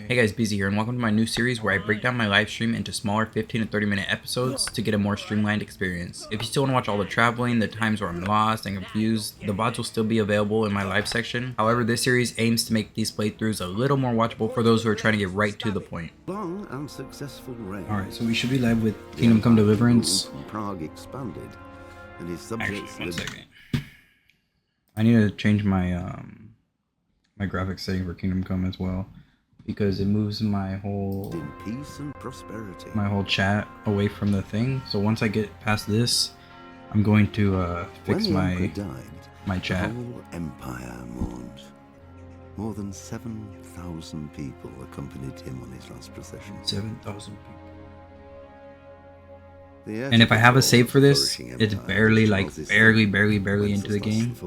Hey guys, Beasey here, and welcome to my new series where I break down my live stream into smaller 15 to 30 minute episodes to get a more streamlined experience. If you still want to watch all the traveling, the times where I'm lost and confused, the VODs will still be available in my live section. However, this series aims to make these playthroughs a little more watchable for those who are trying to get right to the point. Long and successful reign. Alright, so we should be live with Kingdom Come Deliverance. Prague expanded, and his subjects. Actually, one second. I need to change my my graphics setting for Kingdom Come as well, because it moves my whole in peace and prosperity. My whole chat away from the thing. So once I get past this, I'm going to fix my chat. The whole empire mourned. More than 7,000 people accompanied him on his last procession. 7,000 people. And if I have a save for this, it's barely barely into the game.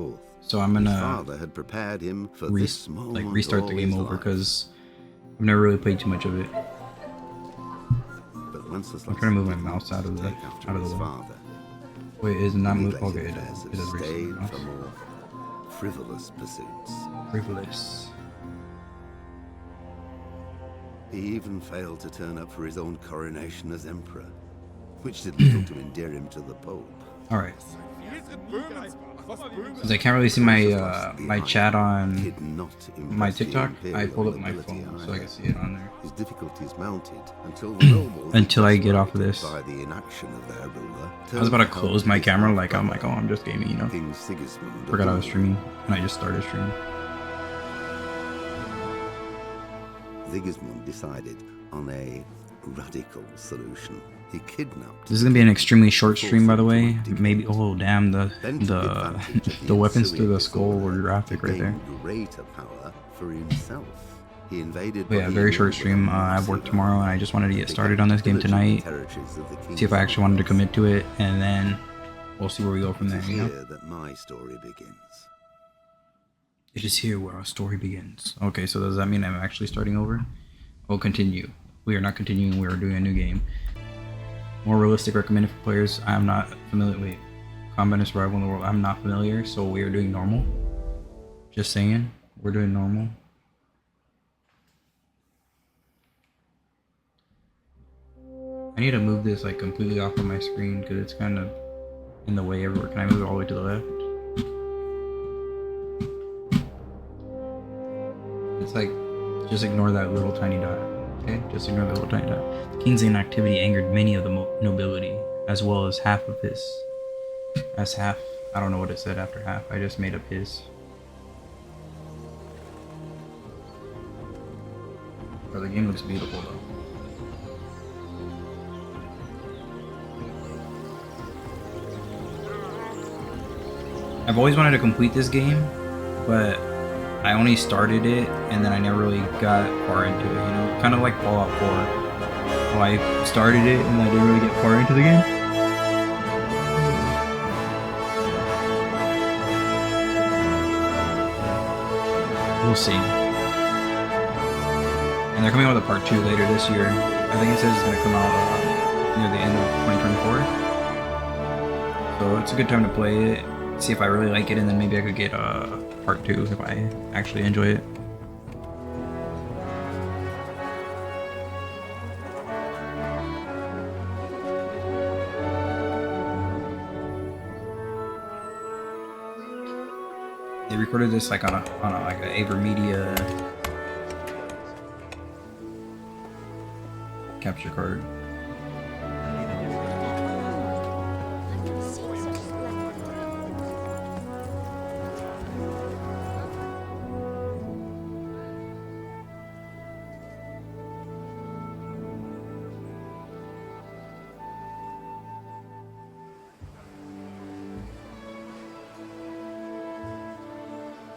So I'm gonna restart the game over because I've never really played too much of it. I'm trying to move my mouse out of the way. Wait, is it not moving? Okay, it does restart the mouse. Frivolous pursuits. Frivolous. He even failed to turn up for his own coronation as emperor, which did little to endear him to the Pope. Alright. Since I can't really see my my chat on my TikTok, I pulled up my phone so I can see it on there. His difficulties mounted until I get off of this. By the inaction of their ruler, I was about to close my camera, like I'm like, oh, I'm just gaming, you know. Forgot I was streaming, and I just started streaming. Sigismund decided on a radical solution. He kidnapped. This is gonna be an extremely short stream, by the way. Maybe. Oh damn, the weapons through the skull were graphic right there. Greater power for himself. He invaded. But yeah, very short stream. I have work tomorrow, and I just wanted to get started on this game tonight. See if I actually wanted to commit to it, and then we'll see where we go from there. You know. That my story begins. It is here where our story begins. Okay, so does that mean I'm actually starting over? We'll continue. We are not continuing. We are doing a new game. More realistic recommended for players. I'm not familiar with combat and survival in the world. I'm not familiar, so we are doing normal. Just saying, we're doing normal. I need to move this like completely off of my screen because it's kind of in the way everywhere. Can I move it all the way to the left? It's like, just ignore that little tiny dot. Okay, just ignore the little tiny dot. The king's inactivity angered many of the nobility, as well as half of his. As half. I don't know what it said after half. I just made up his. But the game looks beautiful though. I've always wanted to complete this game, but I only started it and then I never really got far into it, you know? Kind of like Fallout 4. Oh, I started it and I didn't really get far into the game. We'll see. And they're coming out with a part 2 later this year. I think it says it's going to come out near the end of 2024. So it's a good time to play it. See if I really like it, and then maybe I could get part 2 if I actually enjoy it. They recorded this like on a like an AverMedia capture card.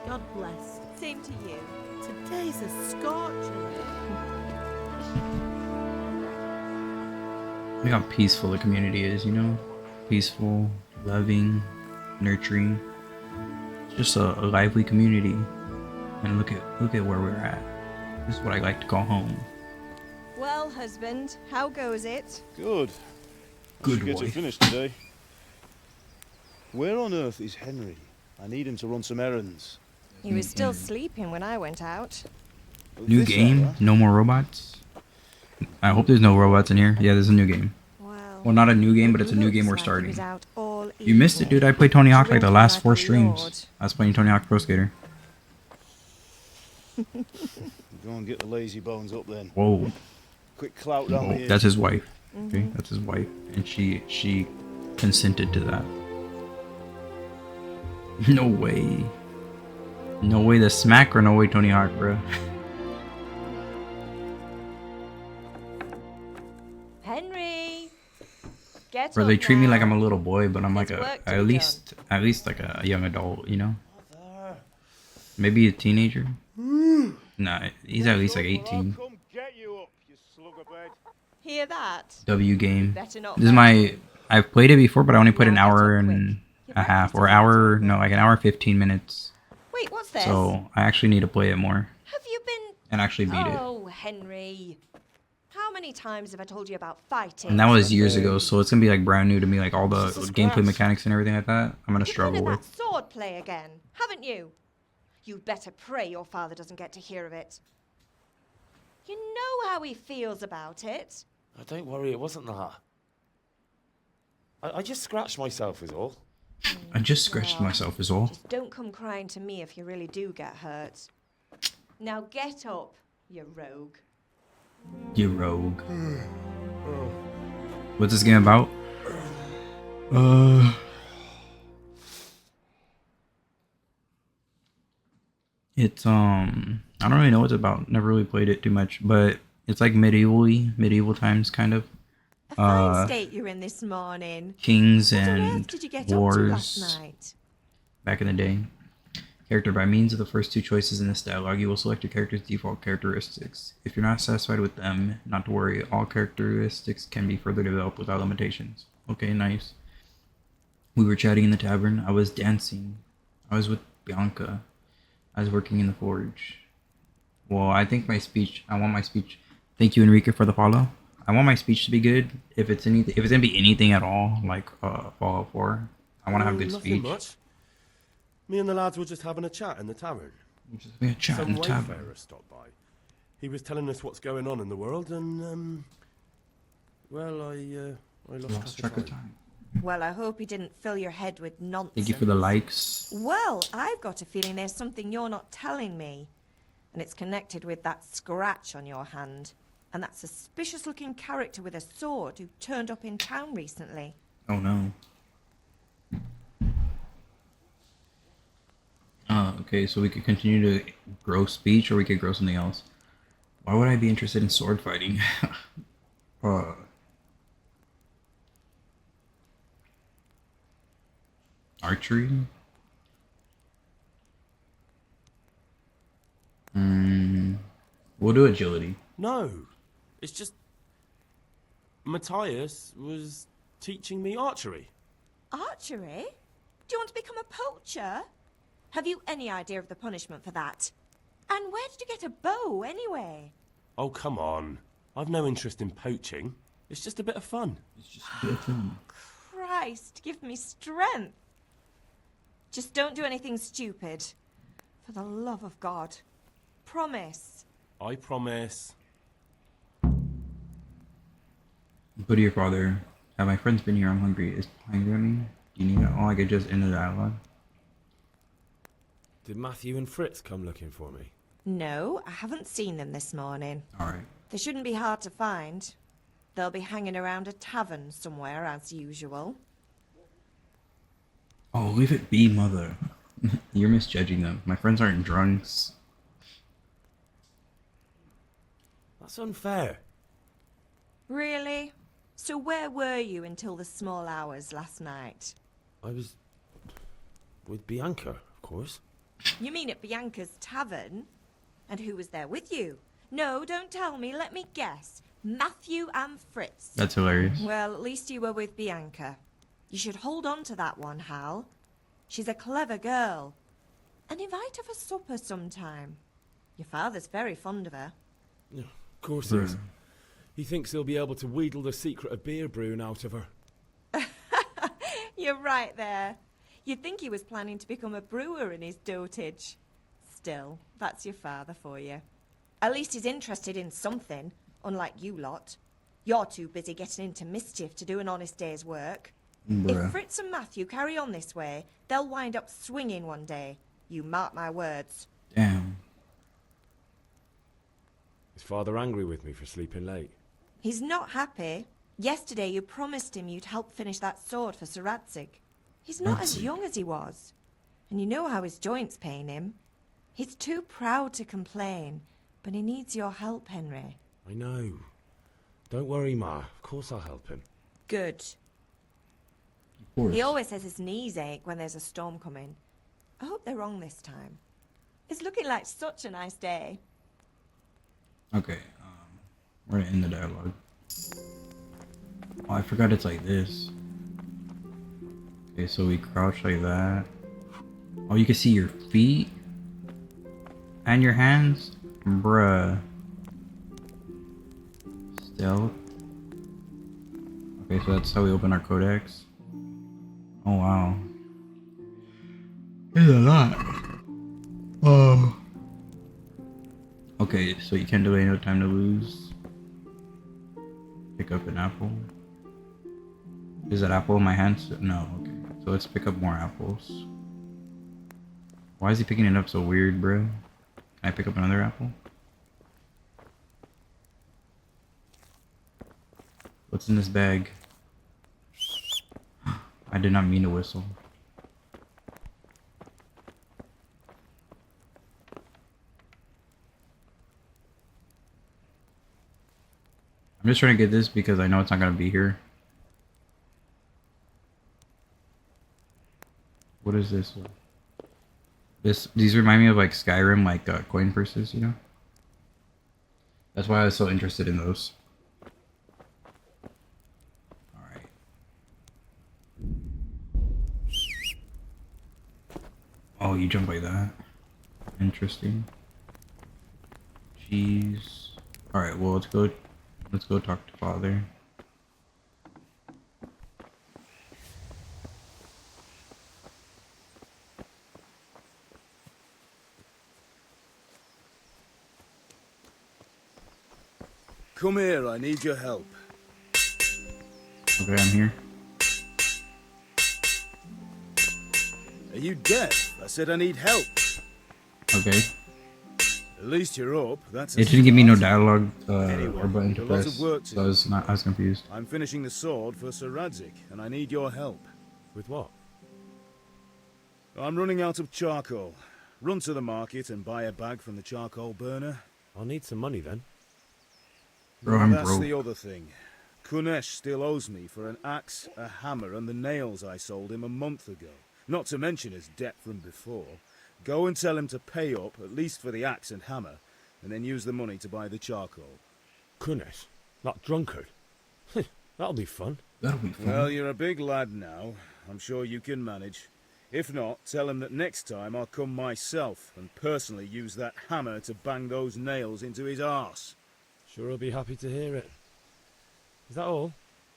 God bless. Same to you. Today's a scorcher. Look how peaceful the community is, you know? Peaceful, loving, nurturing. It's just a lively community. And look at where we're at. This is what I like to call home. Well, husband, how goes it? Good. Good Should get boy. it finished today. Where on earth is Henry? I need him to run some errands. He was still sleeping when I went out. New game? No more robots? I hope there's no robots in here. Yeah, there's a new game. Well, not a new game, but it's a new game we're starting. You missed it, dude. I played Tony Hawk like the last 4 streams. I was playing Tony Hawk Pro Skater. Go and get the lazy bones up then. Whoa. Quick clout down Whoa. here. That's his wife. Okay, that's his wife. And she consented to that. No way. No way the smack or no way Tony Hawk, bro. Henry, get Bro, they up treat me like now. I'm a little boy, but I'm like There's a work to at be least like a young adult, you know? Maybe a teenager. Nah, he's at least like 18. Come get you up, you slug of bed. Hear that? W game. Better not This is mess my. I've played it before, but I only played an Now get hour up and quick. a half, or hour. No, like an hour 15 minutes. Wait, what's this? So I actually need to play it more Have you been... and actually beat it. Oh, Henry. How many times have I told you about fighting? And that was years ago, so it's gonna be like brand new to me, like all the Jesus gameplay Christ. mechanics and everything like that. I'm gonna You've been struggle at with. that sword play again, haven't you? You'd better pray your father doesn't get to hear of it. You know how he feels about it. Oh, don't worry, it wasn't that. I just scratched myself is all. I just scratched Well, myself is all. Just don't come crying to me if you really do get hurt. Now get up, you rogue. You rogue. What's this game about? It's I don't really know what it's about. Never really played it too much, but it's like medieval times kind of. A fine state you're in this morning. Kings What on earth and did you get up to wars last night? back in the day. Character: by means of the first 2 choices in this dialogue, you will select your character's default characteristics. If you're not satisfied with them, not to worry, all characteristics can be further developed without limitations. Okay, nice. We were chatting in the tavern. I was dancing. I was with Bianca. I was working in the forge. Well, I think my speech, I want my speech. Thank you, Enrique, for the follow. I want my speech to be good. If it's anything, if it's gonna be anything at all, like Fallout 4, I want to have good Nothing speech. much. Me and the lads were just having a chat in the tavern. Just be a chat in Some the tavern. wayfarer stopped by. He was telling us what's going on in the world, and well, I Lost lost track of time. Well, I hope he didn't fill your head with nonsense. Thank you for the likes. Well, I've got a feeling there's something you're not telling me. And it's connected with that scratch on your hand. And that suspicious-looking character with a sword who turned up in town recently. Oh no. Okay, so we could continue to grow speech, or we could grow something else. Why would I be interested in sword fighting? Archery? We'll do agility. No, it's just Matthias was teaching me archery. Archery? Do you want to become a poacher? Have you any idea of the punishment for that? And where did you get a bow, anyway? Oh, come on. I've no interest in poaching. It's just a bit of fun. It's just a bit of fun. Christ, give me strength. Just don't do anything stupid. For the love of God. Promise. I promise. Go to your father. Have my friends been here? I'm hungry. Is hungry at me? Do you need it? Oh, I could just end the dialogue. Did Matthew and Fritz come looking for me? No, I haven't seen them this morning. Alright. They shouldn't be hard to find. They'll be hanging around a tavern somewhere, as usual. Oh, leave it be, mother. You're misjudging them. My friends aren't drunks. That's unfair. Really? So where were you until the small hours last night? I was with Bianca, of course. You mean at Bianca's tavern? And who was there with you? No, don't tell me. Let me guess. Matthew and Fritz. That's hilarious. Well, at least you were with Bianca. You should hold on to that one, Hal. She's a clever girl. And invite her for supper sometime. Your father's very fond of her. Yeah, of course he is. He thinks he'll be able to wheedle the secret of beer brewing out of her. You're right there. You'd think he was planning to become a brewer in his dotage. Still, that's your father for you. At least he's interested in something, unlike you lot. You're too busy getting into mischief to do an honest day's work. Bruh. If Fritz and Matthew carry on this way, they'll wind up swinging one day. You mark my words. Damn. Is Father angry with me for sleeping late? He's not happy. Yesterday you promised him you'd help finish that sword for Sir Radzig. He's not as Radzig. young as he was. And you know how his joints pain him. He's too proud to complain, but he needs your help, Henry. I know. Don't worry, Ma. Of course I'll help him. Good. Of course. He always says his knees ache when there's a storm coming. I hope they're wrong this time. It's looking like such a nice day. Okay, we're gonna end the dialogue. Oh, I forgot it's like this. Okay, so we crouch like that. Oh, you can see your feet and your hands? Bruh. Stealth. Okay, so that's how we open our codex. Oh, wow. There's a lot. Oh. Okay, so you can't delay, no time to lose. Pick up an apple. Is that apple in my hands? No, okay. So let's pick up more apples. Why is he picking it up so weird, bro? Can I pick up another apple? What's in this bag? I did not mean to whistle. I'm just trying to get this because I know it's not gonna be here. What is this? These remind me of like Skyrim, like coin purses, you know? That's why I was so interested in those. Alright. Oh, you jump like that? Interesting. Jeez. Alright, well let's go talk to Father. Come here, I need your help. Okay, I'm here. Are you deaf? I said I need help. Okay. At least you're up. That's a It didn't give me no start. dialogue Anyway, or button to a lot press, of work to so I was confused. I'm finishing the sword for Sir Radzig, and I need your help. With what? I'm running out of charcoal. Run to the market and buy a bag from the charcoal burner. I'll need some money then. Bro, I'm That's broke. the other thing. Kunesh still owes me for an axe, a hammer, and the nails I sold him a month ago. Not to mention his debt from before. Go and tell him to pay up, at least for the axe and hammer, and then use the money to buy the charcoal. Kunesh? That drunkard? That'll be fun. That'll be fun. Well, you're a big lad now. I'm sure you can manage. If not, tell him that next time I'll come myself and personally use that hammer to bang those nails into his arse. Sure he'll be happy to hear it. Is that all?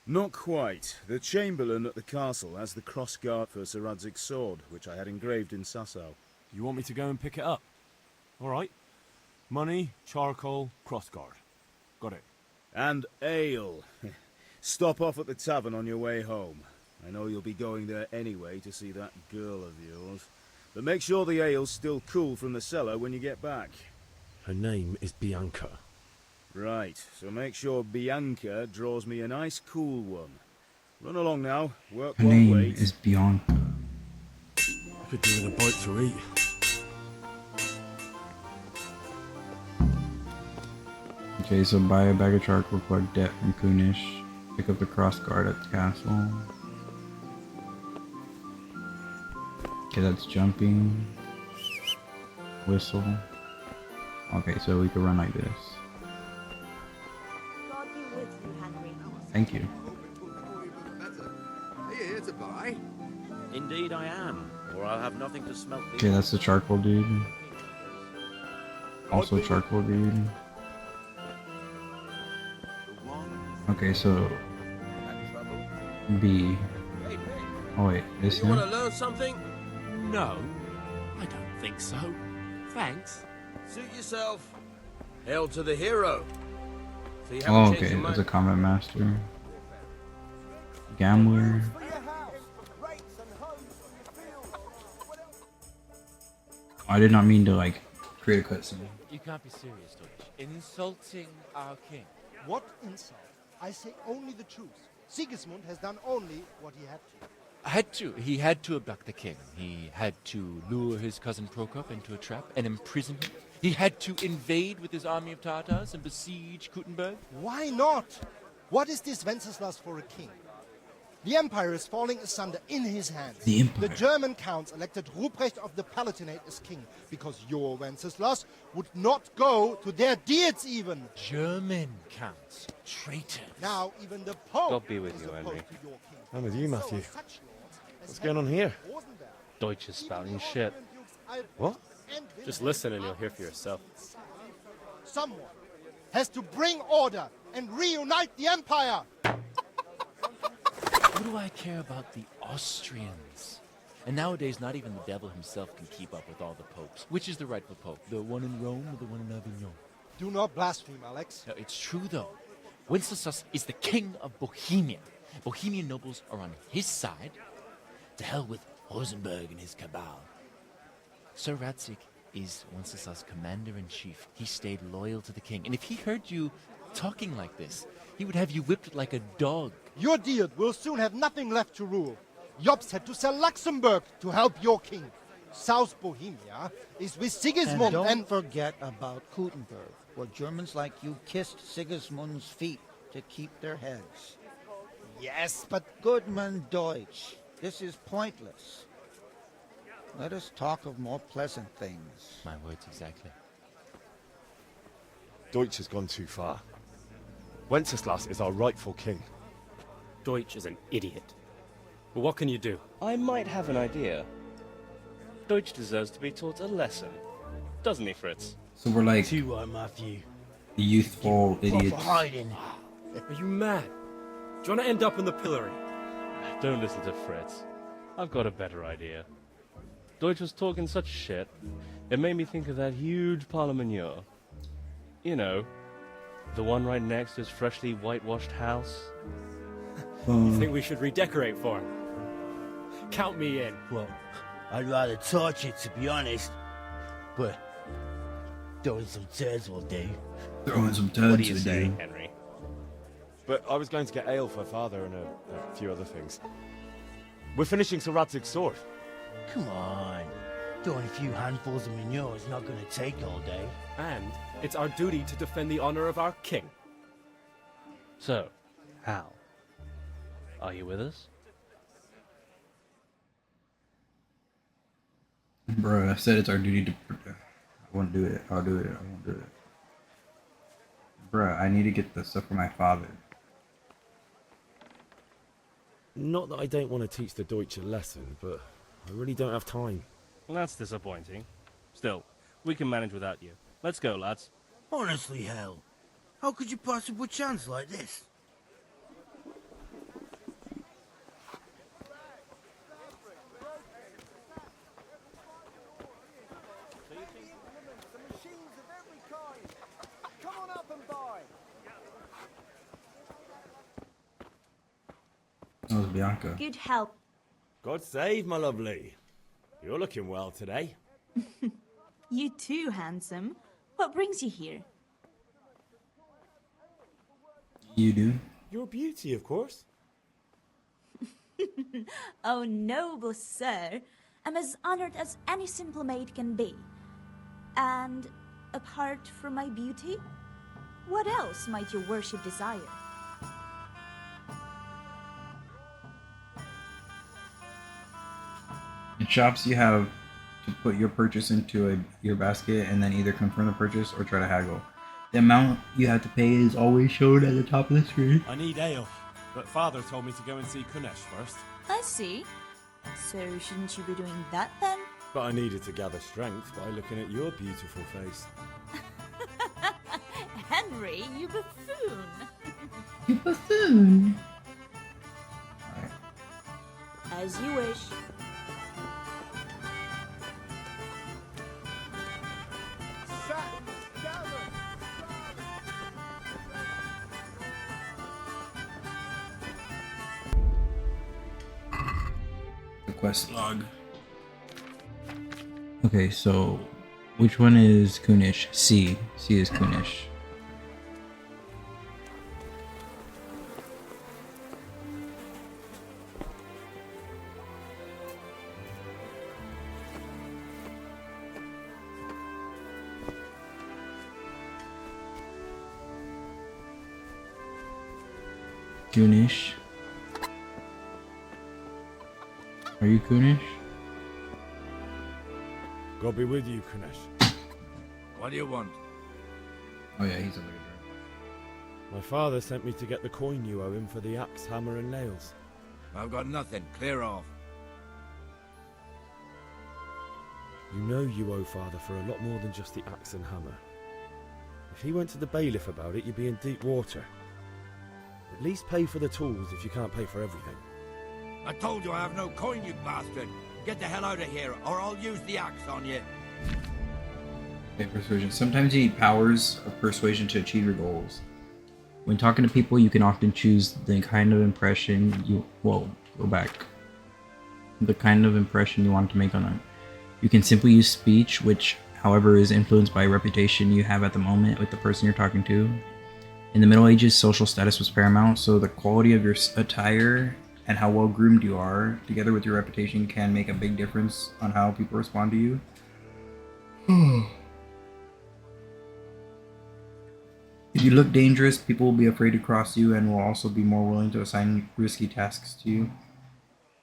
Not quite. The Chamberlain at the castle has the crossguard for Sir Radzig's sword, which I had engraved in Sasau. You want me to go and pick it up? All right. Money, charcoal, crossguard. Got it. And ale. Stop off at the tavern on your way home. I know you'll be going there anyway to see that girl of yours. But make sure the ale's still cool from the cellar when you get back. Her name is Bianca. Right, so make sure Bianca draws me a nice cool one. Run along now. Work Her won't name wait. is Bianca. I could do with a bite to eat. Okay, so buy a bag of charcoal, collect debt from Kunish, pick up the crossguard at the castle. Okay, that's jumping. Whistle. Okay, so we can run like this. God be with you, Henry. Thank you. Are you here to buy? Indeed I am, or I'll have nothing to smelt the... Okay, that's the charcoal dude. Also charcoal dude. Okay, so B. Oh wait, this You want one? to learn something? No, I don't think so. Thanks. Suit yourself. Hail to the hero. So you haven't Oh, changed okay. your There's mind? a combat master. Gambler. I did not mean to like create a cutscene. You can't be serious, Deutsch. Insulting our king. What insult? I say only the truth. Sigismund has done only what he had to. He had to abduct the king. He had to lure his cousin Prokop into a trap and imprison him. He had to invade with his army of Tatars and besiege Kuttenberg. Why not? What is this Wenceslas for a king? The empire is falling asunder in his hands. The empire. The German counts elected Ruprecht of the Palatinate as king because your Wenceslas would not go to their deeds even. German counts. Traitors. Now even the Pope God be with is you, opposed Henry. to your king. I'm with you, Matthew. So such lords as What's going on here? Rosenberg, Deutsch is spouting shit. What? and Just listen and you'll hear for yourself. Someone has to bring order and reunite the empire. What do I care about the Austrians? And nowadays, not even the devil himself can keep up with all the popes. Which is the rightful pope? The one in Rome or the one in Avignon? Do not blaspheme, Alex. No, it's true, though. Wenceslas is the king of Bohemia. Bohemian nobles are on his side. To hell with Rosenberg and his cabal. Sir Radzik is Wenceslas' commander-in-chief. He stayed loyal to the king. And if he heard you talking like this, he would have you whipped like a dog. Your Diet will soon have nothing left to rule. Jobst had to sell Luxembourg to help your king. South Bohemia is with Sigismund And don't forget about Kuttenberg, where Germans like you kissed Sigismund's feet to keep their heads. Yes, but Goodman Deutsch, this is pointless. Let us talk of more pleasant things. My words exactly. Deutsch has gone too far. Wenceslas is our rightful king. Deutsch is an idiot. But what can you do? I might have an idea. Deutsch deserves to be taught a lesson. Doesn't he, Fritz? So we're like You are Matthew. the youthful idiots. hiding. Are you mad? Do you want to end up in the pillory? Don't listen to Fritz. I've got a better idea. Deutsch was talking such shit, it made me think of that huge parliament. You know, the one right next to his freshly whitewashed house. You think we should redecorate for him? Count me in. Well, I'd rather torch it, to be honest. But throwing some turds will do. Throwing some What do turds you to say, do. Henry? But I was going to get ale for father and a few other things. We're finishing Sir Radzig's sword. Come on. Throwing a few handfuls of manure is not going to take all day. And it's our duty to defend the honor of our king. So, Hal, are you with us? Bruh, I said it's our duty to protect. I won't do it. I'll do it. I won't do it. Bruh, I need to get the stuff for my father. Not that I don't want to teach the Deutsch a lesson, but I really don't have time. That's disappointing. Still, we can manage without you. Let's go, lads. Honestly, Hal, how could you possibly chance like this? That was Bianca. Good help. God save, my lovely. You're looking well today. You too, handsome. What brings you here? You do? Your beauty, of course. Oh, noble sir. I'm as honored as any simple maid can be. And apart from my beauty, what else might your worship desire? In shops, you have to put your purchase into your basket and then either confirm the purchase or try to haggle. The amount you have to pay is always shown at the top of the screen. I need ale, but father told me to go and see Kunesh first. I see. So shouldn't you be doing that then? But I needed to gather strength by looking at your beautiful face. Henry, you buffoon. You buffoon. Alright. As you wish. quest log. Okay, so which one is Kunish? C. C is Kunish. Kunish. Are you Kunish? God be with you, Kunesh. What do you want? Oh yeah, he's a leader. My father sent me to get the coin you owe him for the axe, hammer, and nails. I've got nothing. Clear off. You know you owe father for a lot more than just the axe and hammer. If he went to the bailiff about it, you'd be in deep water. At least pay for the tools if you can't pay for everything. I told you I have no coin, you bastard. Get the hell out of here, or I'll use the axe on you. Okay, persuasion. Sometimes you need powers of persuasion to achieve your goals. When talking to people, you can often choose the kind of impression you... Whoa, go back. The kind of impression you want to make on them. You can simply use speech, which, however, is influenced by a reputation you have at the moment with the person you're talking to. In the Middle Ages, social status was paramount, so the quality of your attire and how well groomed you are, together with your reputation, can make a big difference on how people respond to you. If you look dangerous, people will be afraid to cross you and will also be more willing to assign risky tasks to you.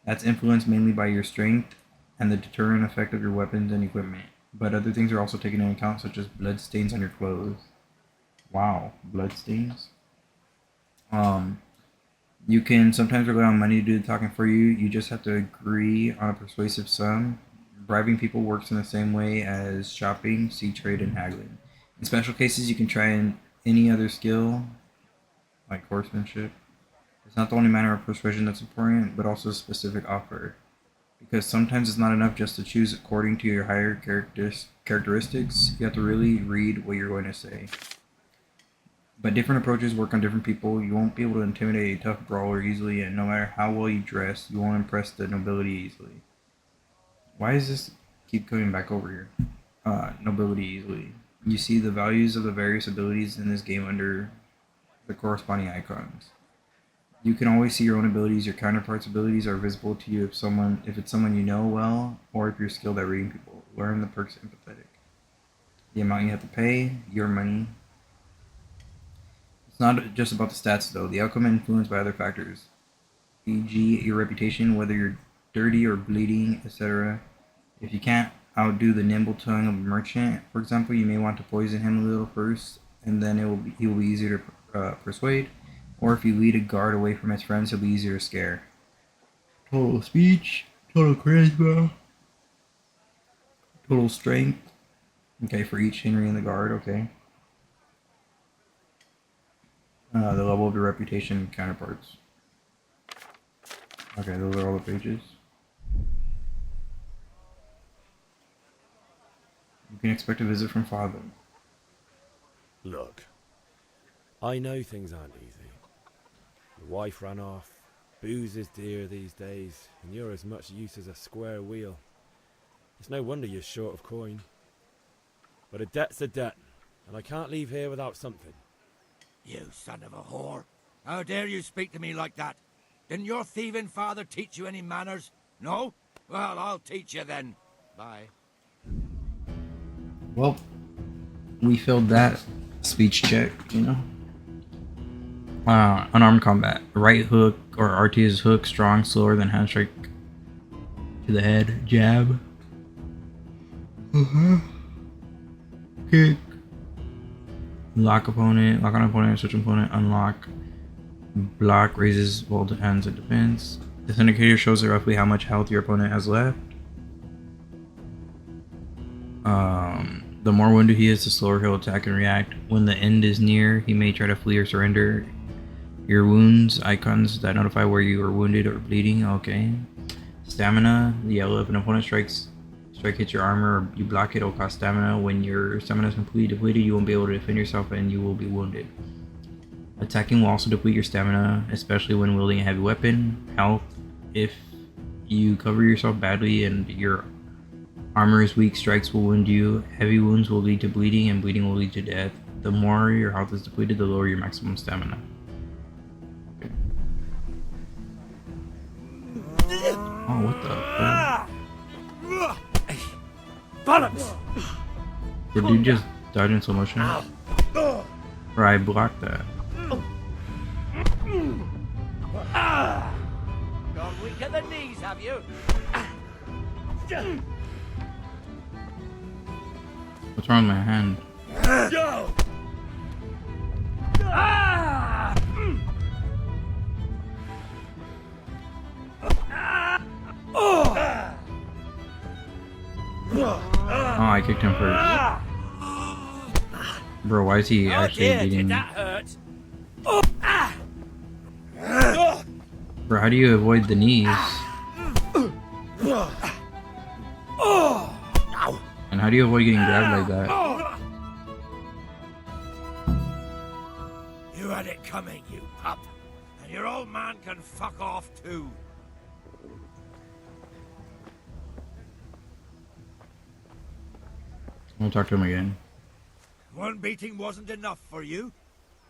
That's influenced mainly by your strength and the deterrent effect of your weapons and equipment, but other things are also taken into account, such as blood stains on your clothes. Wow, bloodstains. You can sometimes rely on money to do the talking for you. You just have to agree on a persuasive sum. Bribing people works in the same way as shopping, see trade, and haggling. In special cases, you can try any other skill, like horsemanship. It's not the only manner of persuasion that's important, but also a specific offer. Because sometimes it's not enough just to choose according to your higher characteristics. You have to really read what you're going to say. But different approaches work on different people. You won't be able to intimidate a tough brawler easily, and no matter how well you dress, you won't impress the nobility easily. Why does this keep coming back over here? Nobility easily. You see the values of the various abilities in this game under the corresponding icons. You can always see your own abilities. Your counterparts' abilities are visible to you if it's someone you know well, or if you're skilled at reading people. Learn the perks empathetic. The amount you have to pay, your money. It's not just about the stats though. The outcome is influenced by other factors, e.g. your reputation, whether you're dirty or bleeding, etc. If you can't outdo the nimble tongue of a merchant, for example, you may want to poison him a little first, and then he will be easier to persuade. Or if you lead a guard away from his friends, he'll be easier to scare. Total speech, total charisma, total strength. Okay, for each Henry in the guard, okay. The level of your reputation and counterparts. Okay, those are all the pages. You can expect a visit from father. Look, I know things aren't easy. Your wife ran off, booze is dear these days, and you're as much use as a square wheel. It's no wonder you're short of coin. But a debt's a debt, and I can't leave here without something. You son of a whore. How dare you speak to me like that? Didn't your thieving father teach you any manners? No? Well, I'll teach you then. Bye. Well, we failed that speech check, you know. Unarmed combat. Right hook or RT is hook, strong, slower than hand strike to the head. Jab. Kick. Lock opponent. Lock on opponent. Switch opponent. Unlock. Block raises both hands in defense. This indicator shows roughly how much health your opponent has left. The more wounded he is, the slower he'll attack and react. When the end is near, he may try to flee or surrender. Your wounds, icons that notify where you are wounded or bleeding. Okay. Stamina, the yellow. If an opponent strike hits your armor or you block it, it'll cost stamina. When your stamina is completely depleted, you won't be able to defend yourself and you will be wounded. Attacking will also deplete your stamina, especially when wielding a heavy weapon. Health, if you cover yourself badly and your armor is weak, strikes will wound you. Heavy wounds will lead to bleeding, and bleeding will lead to death. The more your health is depleted, the lower your maximum stamina. Okay. Oh, what the fuck? Bollocks! Did dude just dodge in slow motion? Or I blocked that. Gone weak at the knees, have you? What's wrong with my hand? Go! Oh, I kicked him first. Bro, why is he actually beating me? hurt? Bro, how do you avoid the knees? And how do you avoid getting grabbed like that? You had it coming, you pup. And your old man can fuck off too. I'm gonna talk to him again. One beating wasn't enough for you.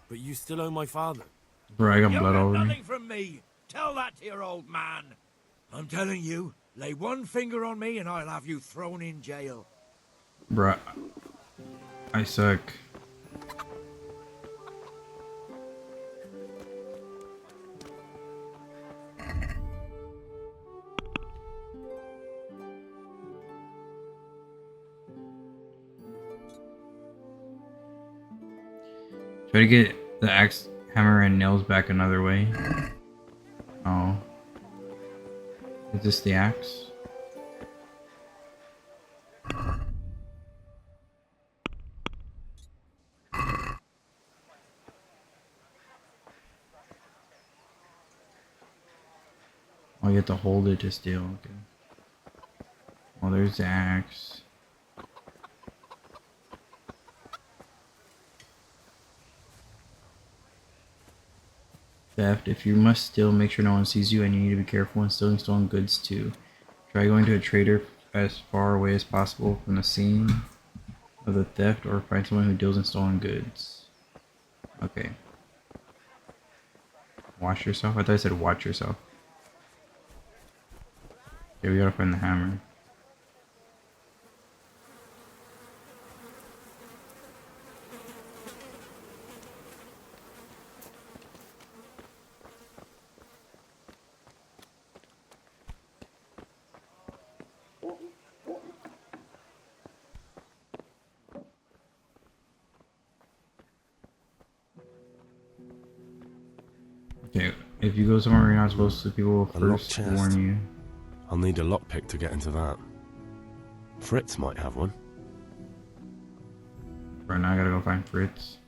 But you still owe my father. Bro, I got You blood get all over me. nothing from me. Tell that to your old man. I'm telling you, lay one finger on me and I'll have you thrown in jail. Bro, I suck. Try to get the axe, hammer, and nails back another way. Oh. Is this the axe? Oh, you have to hold it to steal. Okay. Well, there's the axe. Theft. If you must steal, make sure no one sees you, and you need to be careful when stealing stolen goods too. Try going to a trader as far away as possible from the scene of the theft, or find someone who deals in stolen goods. Okay. Wash yourself? I thought I said watch yourself. Okay, we gotta find the hammer. Okay, if you go somewhere you're not supposed to, people will A locked first chest. warn you. I'll need a lockpick to get into that. Fritz might have one. Right now I gotta go find Fritz.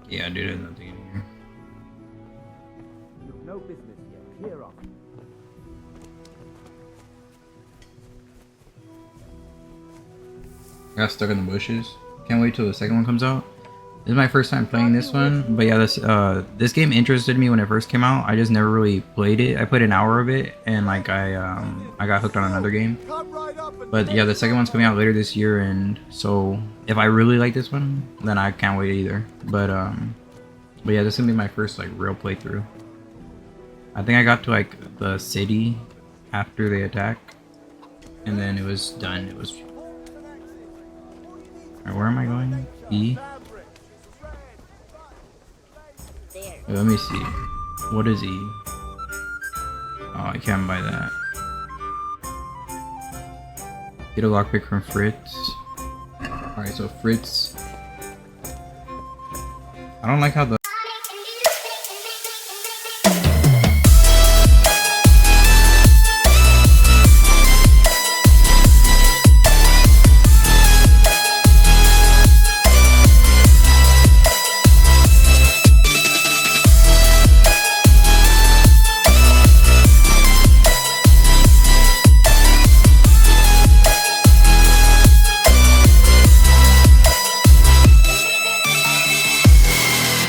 Yeah, dude, there's nothing in here. You've no business here. Clear off. I got stuck in the bushes. Can't wait till the second one comes out. This is my first time playing this one, but yeah, this game interested me when it first came out. I just never really played it. I played an hour of it, and like I got hooked on another game. But yeah, the second one's coming out later this year, and so if I really like this one, then I can't wait either. But yeah, this is gonna be my first like real playthrough. I think I got to like the city after they attack, and then it was done. It was. Alright, where am I going? E. Wait, let me see. What is E? Oh, I can't buy that. Get a lockpick from Fritz. Alright, so Fritz. I don't like how the